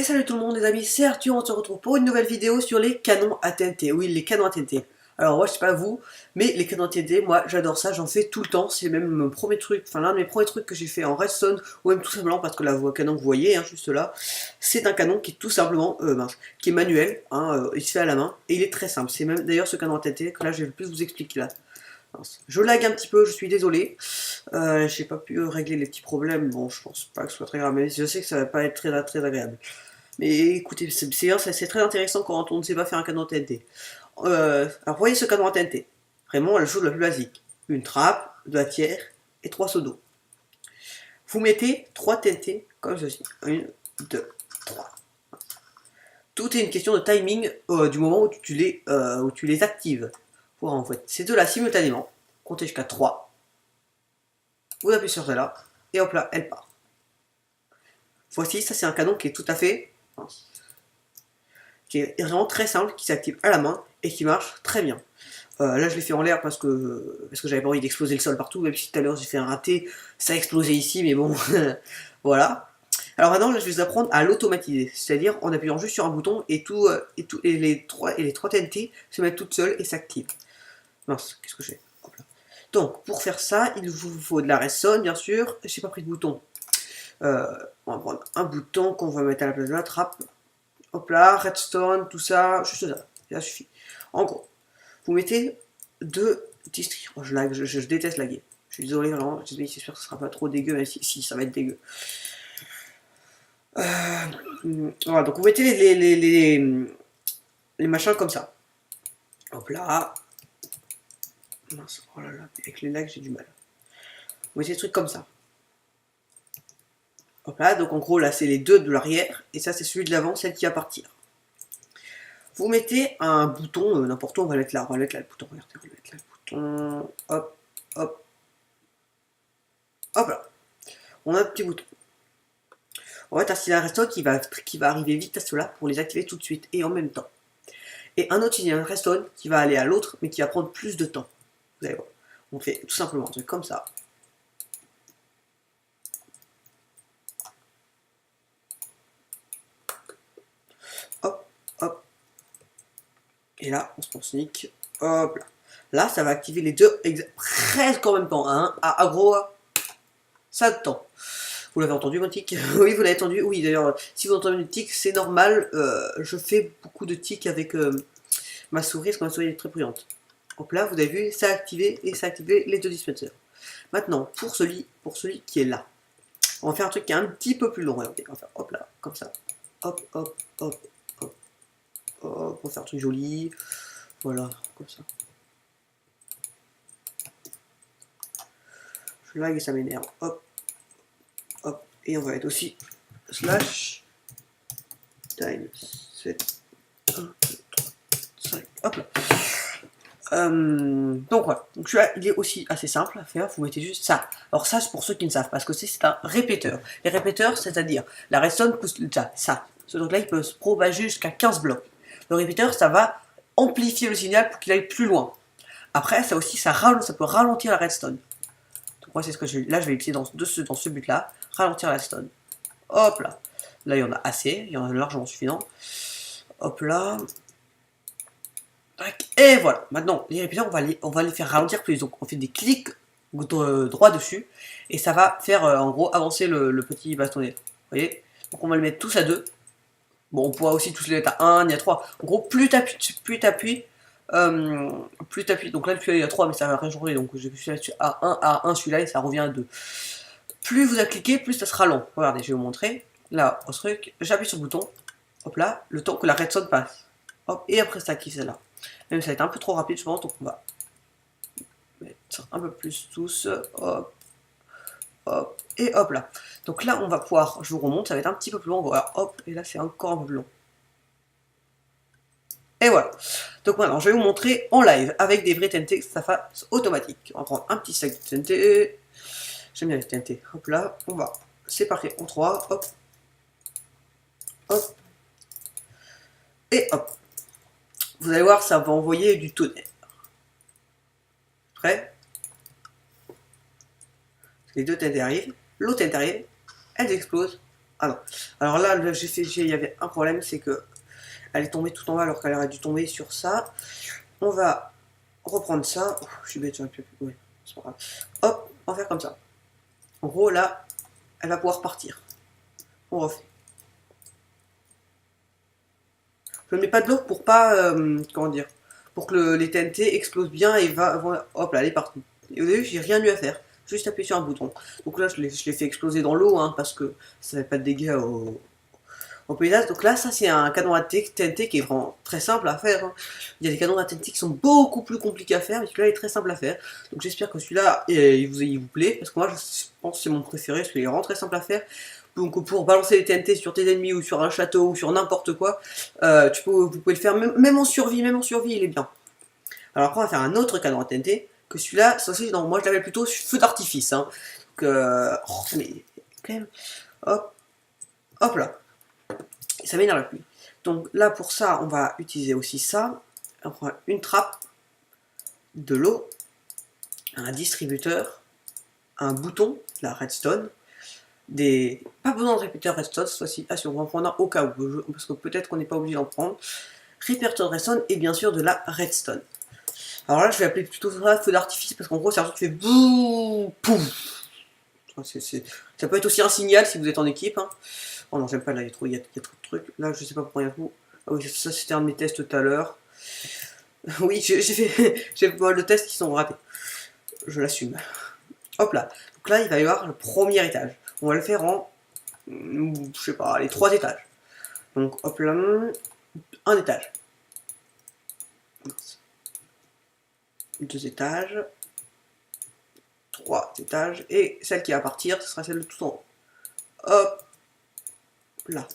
Et salut tout le monde les amis, c'est Arthur, on se retrouve pour une nouvelle vidéo sur les canons à TNT. Oui, les canons à TNT. Alors moi je sais pas vous, mais les canons à TNT, moi j'adore ça, j'en fais tout le temps. C'est même mon premier truc, enfin l'un de mes premiers trucs que j'ai fait en redstone, ou même tout simplement parce que la canon que vous voyez, hein, juste là, c'est un canon qui est tout simplement, qui est manuel, hein, il se fait à la main, et il est très simple. C'est même d'ailleurs ce canon à TNT que là je vais plus vous expliquer là. Je lag un petit peu, je suis désolé. J'ai pas pu régler les petits problèmes. Bon, je pense pas que ce soit très grave, mais je sais que ça va pas être très agréable. Mais écoutez, c'est très intéressant quand on ne sait pas faire un canon TNT. Alors voyez ce canon TNT. Vraiment la chose la plus basique. Une trappe, de la tière et 3 seaux d'eau. Vous mettez 3 TNT comme ceci. 1, 2, 3. Tout est une question de timing du moment où tu les actives. Pour en fait ces deux-là simultanément. Comptez jusqu'à 3. Vous appuyez sur celle-là. Et hop là, elle part. Voici, ça c'est un canon qui est tout à fait... qui est vraiment très simple, qui s'active à la main et qui marche très bien. Là je l'ai fait en l'air parce que j'avais pas envie d'exploser le sol partout, même si tout à l'heure j'ai fait un raté, ça a explosé ici, mais bon, voilà. Alors maintenant, là, je vais vous apprendre à l'automatiser, c'est-à-dire en appuyant juste sur un bouton et les 3 TNT se mettent toutes seules et s'activent. Mince, qu'est-ce que je fais? Donc pour faire ça, il vous faut de la redstone, bien sûr. J'ai pas pris de bouton. On va prendre un bouton qu'on va mettre à la place de la trappe. Hop là, redstone, tout ça, juste ça suffit. En gros, vous mettez deux petits... Oh, je lag, je déteste laguer. Je suis désolé, vraiment, j'espère que ce sera pas trop dégueu, même si ça va être dégueu. Voilà, donc vous mettez les machins comme ça. Hop là. Mince, oh là là, avec les lags j'ai du mal. Vous mettez des trucs comme ça. Hop là, donc en gros là c'est les deux de l'arrière, et ça c'est celui de l'avant, celle qui va partir. Vous mettez un bouton, n'importe où, on va mettre là le bouton, regardez, on va mettre là le bouton, hop, hop, hop là. On a un petit bouton. On va mettre un redstone qui va arriver vite à cela pour les activer tout de suite et en même temps. Et un autre, il y a un redstone qui va aller à l'autre, mais qui va prendre plus de temps. Vous allez voir. On fait tout simplement un truc comme ça. Hop, hop. Et là, on se pense nique. Hop là. Là, ça va activer les deux presque en même temps. Hein. Ah, gros, ça a de temps. Vous l'avez entendu, mon tic? Oui, vous l'avez entendu. Oui, d'ailleurs, si vous entendez une tic, c'est normal. Je fais beaucoup de tics avec ma souris, parce que ma souris est très bruyante. Donc là, vous avez vu, ça a activé et ça a activé les deux dispensers. Maintenant, pour celui qui est là, on va faire un truc qui est un petit peu plus long. Regardez, on va faire hop là, comme ça. Hop, hop, hop, hop, hop. On va faire un truc joli. Voilà, comme ça. Je lag et ça m'énerve. Hop, hop. Et on va mettre aussi slash time 7 1 2 3 5. Hop là. Donc voilà, donc celui-là il est aussi assez simple à faire, vous mettez juste ça. Alors ça c'est pour ceux qui ne savent pas, parce que c'est un répéteur. Les répéteurs, c'est-à-dire la redstone pousse ça. Ce truc-là il peut se propager jusqu'à 15 blocs. Le répéteur ça va amplifier le signal pour qu'il aille plus loin. Après ça aussi ça peut ralentir la redstone. Donc moi c'est ce que là je vais utiliser dans ce but-là, ralentir la redstone. Hop là, là il y en a assez, il y en a largement suffisant. Hop là. Et voilà, maintenant les répéteurs on va les faire ralentir plus, donc on fait des clics droit dessus et ça va faire en gros avancer le petit bastonnet. Vous voyez, donc on va le mettre tous à 2. Bon, on pourra aussi tous les mettre à 1, il y a 3. En gros, plus t'appuies, donc là celui-là il y a 3 mais ça va rien changer, donc j'ai pu à 1 celui-là et ça revient à 2. Plus vous cliquez, plus ça sera long. Regardez, je vais vous montrer. Là, au truc, j'appuie sur le bouton, hop là, le temps que la redstone passe. Hop, et après ça active celle-là. Même ça va être un peu trop rapide, je pense, donc on va mettre un peu plus tous. Hop, hop, et hop là. Donc là, on va pouvoir, je vous remonte, ça va être un petit peu plus long. Voilà, hop, et là, c'est encore un peu plus long. Et voilà. Donc maintenant, je vais vous montrer en live avec des vrais TNT, ça fasse automatique. On va prendre un petit sac de TNT. J'aime bien les TNT. Hop là, on va séparer en 3. Hop, hop, et hop. Vous allez voir, ça va envoyer du tonnerre. Prêt? Les deux têtes arrivent, l'autre tête arrive, elles explosent, Ah non. Alors là, il y avait un problème, c'est que elle est tombée tout en bas alors qu'elle aurait dû tomber sur ça. On va reprendre ça. Ouf, je suis bête, j'aurais pu. Oui, c'est pas grave. Hop, on va faire comme ça. En gros, là, elle va pouvoir partir. On refait. Je ne mets pas de l'eau pour pas. Comment dire, pour que les TNT explosent bien et hop là, elle est partie. Et au début, j'ai rien eu à faire. Juste appuyer sur un bouton. Donc là, je l'ai fait exploser dans l'eau, hein, parce que ça fait pas de dégâts au paysage. Donc là, ça, c'est un canon à TNT qui est vraiment très simple à faire, hein. Il y a des canons à TNT qui sont beaucoup plus compliqués à faire, mais celui-là est très simple à faire. Donc j'espère que celui-là, il vous plaît, parce que moi, je pense que c'est mon préféré, parce qu'il est vraiment très simple à faire. Donc pour balancer les TNT sur tes ennemis ou sur un château ou sur n'importe quoi, vous pouvez le faire même en survie, il est bien. Alors après on va faire un autre canon à TNT, que celui-là, non, moi je l'appelle plutôt feu d'artifice. Hein. Donc, mais quand même, hop, hop là, ça m'énerve plus. Donc là pour ça, on va utiliser aussi ça. On prend une trappe, de l'eau, un distributeur, un bouton, la redstone, pas besoin de répéteur redstone cette fois-ci. Ah si, on va en prendre un au cas où, parce que peut-être qu'on n'est pas obligé d'en prendre. Répéteur de redstone et bien sûr de la redstone. Alors là, je vais appeler plutôt ça feu d'artifice parce qu'en gros, c'est un truc qui fait bouh, pouf. Ça peut être aussi un signal si vous êtes en équipe. Hein. Oh non, j'aime pas là, il y a trop de trucs. Là, je sais pas pourquoi il y a tout. Ah oui, ça c'était un de mes tests tout à l'heure. Oui, j'ai pas mal de tests qui sont ratés. Je l'assume. Hop là. Donc là, il va y avoir le premier étage. On va le faire en, je sais pas, les 3 étages. Donc hop là, un étage. 2 étages. 3 étages. Et celle qui va partir, ce sera celle de tout en haut. Hop là.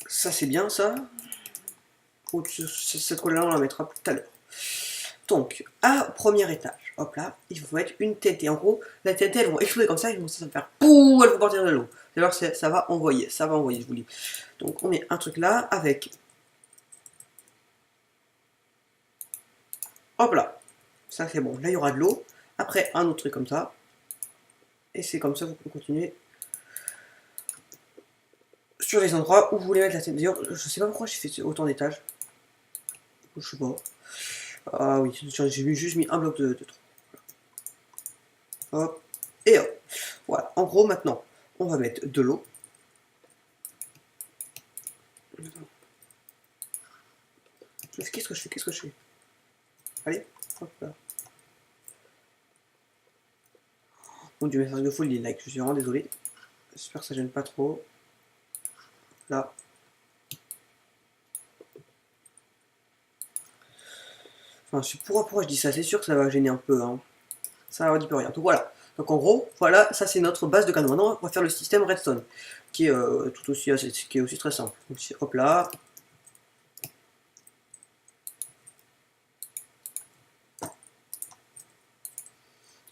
Ça c'est bien ça. Cette colle là on la mettra tout à l'heure. Donc, premier étage, hop là, il faut mettre une TNT. En gros, la TNT, elles vont exploser comme ça, elles vont faire pouh, elles vont partir de l'eau. Alors ça va envoyer, je vous dis. Donc on met un truc là avec, hop là, ça c'est bon. Là il y aura de l'eau. Après un autre truc comme ça, et c'est comme ça que vous pouvez continuer sur les endroits où vous voulez mettre la TNT. D'ailleurs, je sais pas pourquoi j'ai fait autant d'étages. Je sais pas. Ah oui, j'ai juste mis un bloc de trop. Hop, et hop. Voilà, en gros, maintenant, on va mettre de l'eau. Qu'est-ce que je fais? Allez, hop là. Mon dieu, message de folie, les likes, je suis vraiment désolé. J'espère que ça gêne pas trop. Là. Enfin, pourquoi je dis ça? C'est sûr que ça va gêner un peu, hein. Ça va dire rien. Donc voilà. Donc en gros, voilà, ça c'est notre base de canon. Maintenant, on va faire le système redstone, qui est qui est aussi très simple. Donc hop là.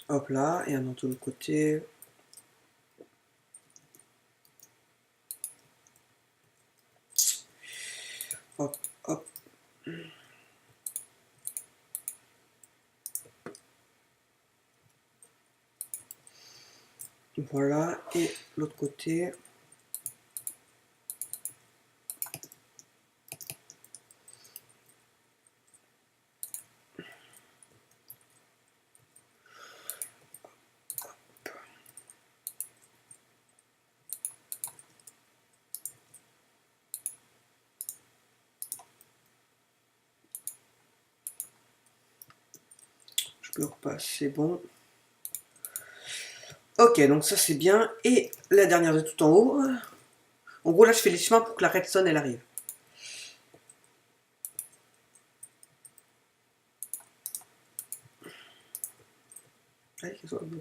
Hop là, et un autre de l'autre côté. Hop, hop. Voilà, et l'autre côté. Je peux repasser, bon. Ok, donc ça c'est bien. Et la dernière de tout en haut. En gros, là je fais les chemins pour que la redstone elle arrive. Allez, qu'elle soit bon.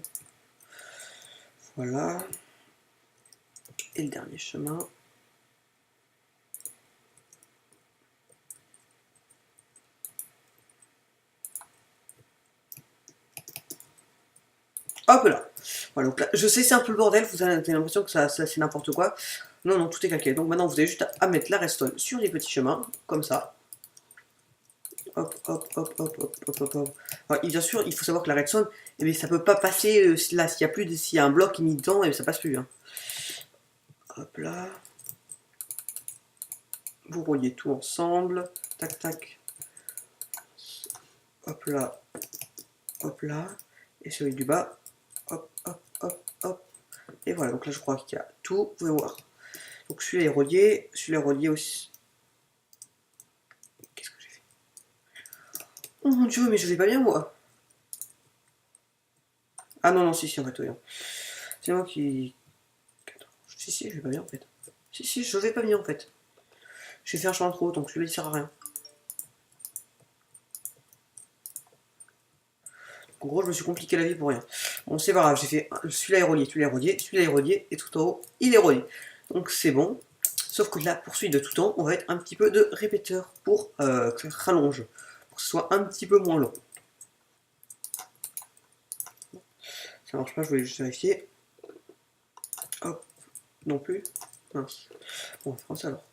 Voilà. Et le dernier chemin. Hop là. Voilà, donc là, je sais c'est un peu le bordel, vous avez l'impression que ça c'est n'importe quoi. Non, non, tout est calqué. Donc maintenant vous avez juste à mettre la redstone sur les petits chemins, comme ça. hop, hop, hop, hop, hop, hop, hop. Alors, et bien sûr, il faut savoir que la redstone, eh bien, ça peut pas passer là, s'il y a plus s'il y a un bloc qui est mis dedans, et ça passe plus. Hein. Hop là. Vous reliez tout ensemble. Tac, tac. Hop là. Hop là. Et celui du bas. Hop, hop, hop, hop. Et voilà, donc là je crois qu'il y a tout, vous pouvez voir. Donc celui-là est relié aussi. Qu'est-ce que j'ai fait? Oh mon dieu, mais je vais pas bien moi. Ah non, non, si, en fait, oui. C'est moi qui... Si, je vais pas bien en fait. Si, je vais pas bien en fait. J'ai fait un chemin trop, donc celui-là il sert à rien. En gros, je me suis compliqué la vie pour rien. Bon, c'est pas grave, j'ai fait celui-là est relié, celui-là est relié, celui-là est relié, et tout en haut, il est relié. Donc c'est bon. Sauf que la poursuite de tout en haut, on va être un petit peu de répéteur pour que ça rallonge, pour que ce soit un petit peu moins long. Ça marche pas, je voulais juste vérifier. Hop, non plus. Mince. Bon, on va faire ça alors.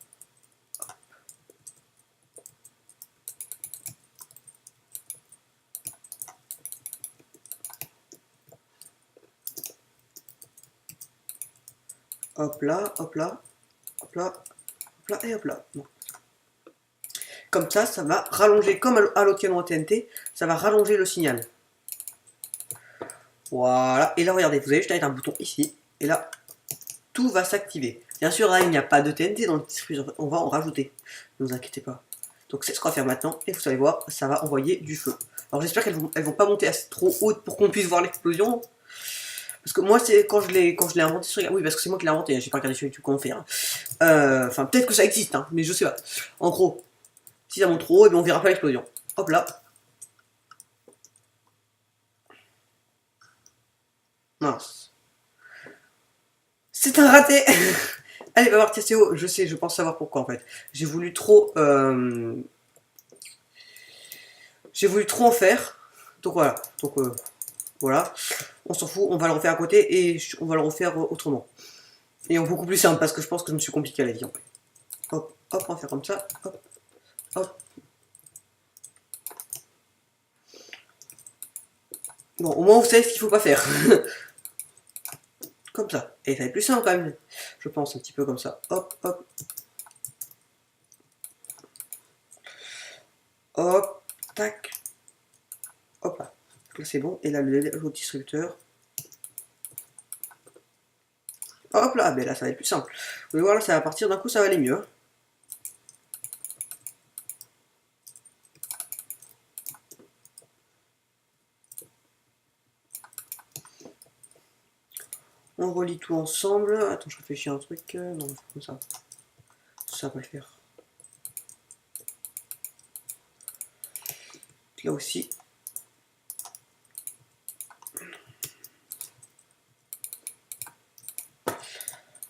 Hop là, hop là, hop là, hop là et hop là. Bon. Comme ça va rallonger, comme à l'autre canon à TNT, ça va rallonger le signal. Voilà, et là regardez, vous avez juste à mettre un bouton ici, et là, tout va s'activer. Bien sûr, là, il n'y a pas de TNT dans le distributeur, on va en rajouter, ne vous inquiétez pas. Donc c'est ce qu'on va faire maintenant, et vous allez voir, ça va envoyer du feu. Alors j'espère qu'elles vont pas monter assez trop hautes pour qu'on puisse voir l'explosion. Parce que moi, c'est quand je l'ai inventé sur... Oui, parce que c'est moi qui l'ai inventé, j'ai pas regardé sur YouTube comment faire. Hein. Enfin, peut-être que ça existe, hein, mais je sais pas. En gros, si ça monte trop haut, et bien on verra pas l'explosion. Hop là. Mince. C'est un raté. Allez, va voir TCO, je sais, je pense savoir pourquoi en fait. J'ai voulu trop... J'ai voulu trop en faire. Donc voilà. Donc voilà. On s'en fout, on va le refaire à côté et on va le refaire autrement. Et en beaucoup plus simple parce que je pense que je me suis compliqué à la vie en fait. Hop, hop, on va faire comme ça. Hop, hop. Bon, au moins vous savez ce qu'il faut pas faire. Comme ça. Et ça va être plus simple quand même. Je pense un petit peu comme ça. Hop, hop. Hop, tac. Hop là. Là c'est bon. Et là l'autre distributeur. Hop là, ben là ça va être plus simple. Vous voyez voir là, ça va partir d'un coup, ça va aller mieux. Hein. On relie tout ensemble. Attends, je réfléchis à un truc. Non, comme ça. Ça va le faire. Là aussi.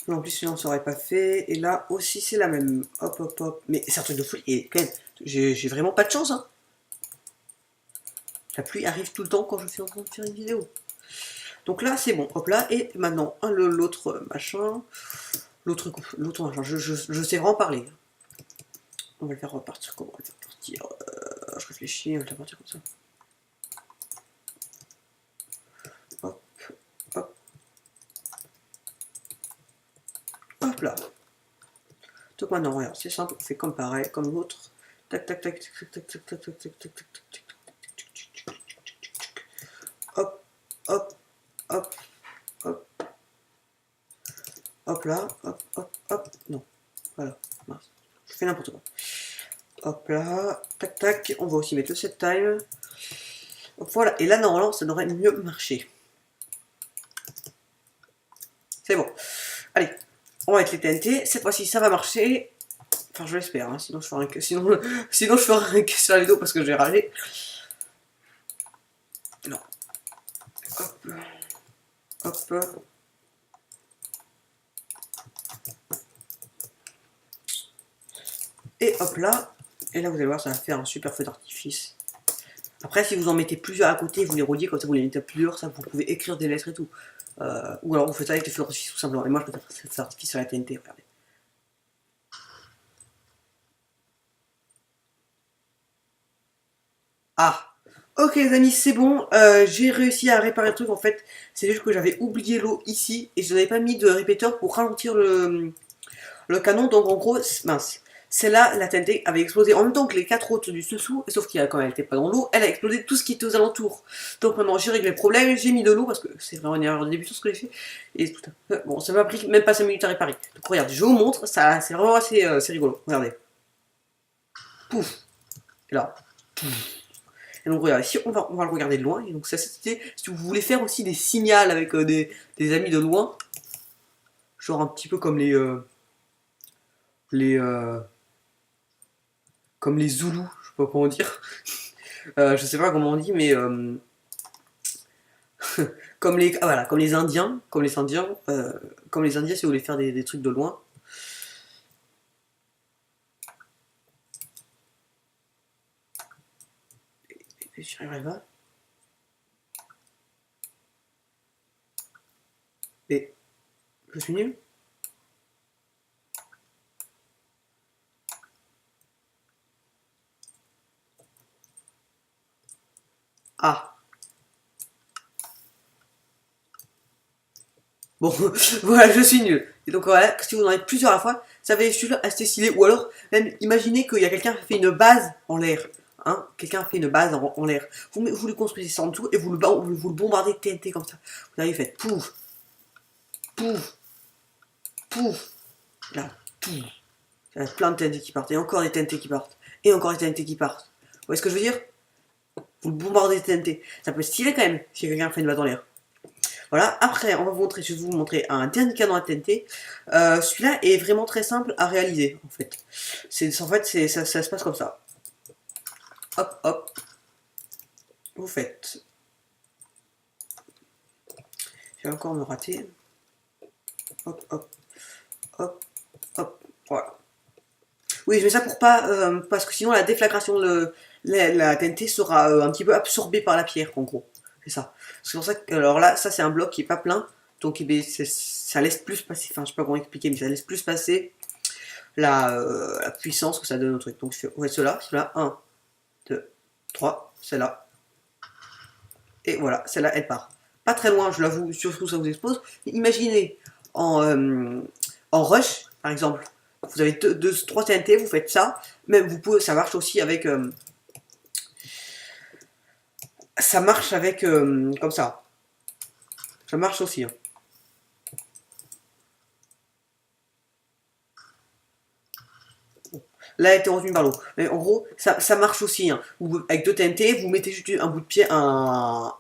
En plus, sinon, on ne serait pas fait. Et là aussi, c'est la même. Hop, hop, hop. Mais c'est un truc de fou. Et quand même, j'ai vraiment pas de chance. Hein. La pluie arrive tout le temps quand je suis en train de faire une vidéo. Donc là, c'est bon. Hop là. Et maintenant, l'autre machin. L'autre machin. Je sais vraiment parler. On va le faire repartir. Comment on va le faire partir je réfléchis. On va le faire partir comme ça. Hop, hop. Hop là. Donc maintenant, regarde, c'est simple. On fait comme pareil, comme l'autre. Tac, tac, tac, tac, tac, tac, tac, tac, tac, tac, tac, tac. Hop, hop, hop, hop. Hop là, hop, hop, hop. Non, voilà, mince. Je fais n'importe quoi. Hop là, tac, tac. On va aussi mettre le set time. Hop, voilà, et là, normalement, ça devrait mieux marcher. C'est bon. Allez, on va mettre les TNT. Cette fois-ci, ça va marcher. Enfin, je l'espère, hein. Sinon, je ferai un sinon, je ferai un sur la vidéo parce que j'ai râlé. Non. Hop. Hop. Et hop là. Et là, vous allez voir, ça va faire un super feu d'artifice. Après, si vous en mettez plusieurs à côté, vous les reliez, comme ça vous les mettez à plusieurs, ça vous pouvez écrire des lettres et tout. Ou alors vous faites ça avec les feux d'artifice tout simplement. Et moi, je peux faire ce feu d'artifice sur la TNT, regardez. Ah, ok les amis, c'est bon, j'ai réussi à réparer le truc en fait. C'est juste que j'avais oublié l'eau ici et je n'avais pas mis de répéteur pour ralentir le canon. Donc en gros, mince, celle-là, la TNT avait explosé en même temps que les quatre autres du dessous, sauf qu'elle quand elle n'était pas dans l'eau, elle a explosé tout ce qui était aux alentours. Donc maintenant j'ai réglé le problème, j'ai mis de l'eau parce que c'est vraiment une erreur de début sur ce que j'ai fait. Et tout bon, ça m'a pris même pas 5 minutes à réparer. Donc regarde, je vous montre, ça c'est vraiment assez c'est rigolo. Regardez. Pouf. Et là. Et donc regardez, si on va le regarder de loin, et donc ça c'était, si vous voulez faire aussi des signaux avec des amis de loin, genre un petit peu comme les comme les Zoulous, je sais pas comment dire, je sais pas comment on dit, mais comme les voilà, comme les Indiens si vous voulez faire des trucs de loin. J'y arriverai pas. Et je suis nul. Ah. Bon, voilà, je suis nul. Et donc voilà, si vous en avez plusieurs à la fois, ça va être assez stylé. Ou alors, même imaginez qu'il y a quelqu'un qui fait une base en l'air. Hein, quelqu'un fait une base en l'air. Vous le construisez ça en dessous et vous le bombardez de TNT comme ça. Vous arrivez, faites pouf, pouf, pouf. Là, pouf. Il y a plein de TNT qui partent. Et encore des TNT qui partent. Et encore des TNT qui partent. Vous voyez ce que je veux dire? Vous le bombardez de TNT. Ça peut être stylé quand même si quelqu'un fait une base en l'air. Voilà, après on va vous montrer, je vais vous montrer un dernier canon à TNT. Celui-là est vraiment très simple à réaliser en fait. Ça se passe comme ça. Hop, hop, vous faites. Je vais encore me rater. Hop, hop, hop, hop, voilà. Oui, je mets ça pour pas, parce que sinon la déflagration de la TNT sera un petit peu absorbée par la pierre en gros. C'est ça. C'est pour ça que, alors là, ça c'est un bloc qui est pas plein, donc eh bien, ça laisse plus passer, enfin je sais pas comment expliquer, mais ça laisse plus passer la puissance que ça donne au truc. Donc on fait cela, 1, 2, 3, celle-là, et voilà, celle-là elle part. Pas très loin, je l'avoue, surtout ça vous expose. Imaginez en rush, par exemple, vous avez 3 TNT, vous faites ça, même vous pouvez, ça marche aussi avec comme ça. Ça marche aussi. Hein. Là, elle était retenue par l'eau. Mais en gros, ça marche aussi. Hein. Avec 2 TNT, vous mettez juste un bout de pied, un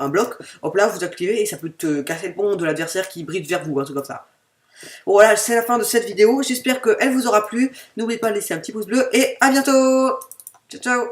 bloc. Hop là, vous activez et ça peut te casser le pont de l'adversaire qui bride vers vous, un truc comme ça. Bon, voilà, c'est la fin de cette vidéo. J'espère qu'elle vous aura plu. N'oubliez pas de laisser un petit pouce bleu et à bientôt. Ciao, ciao.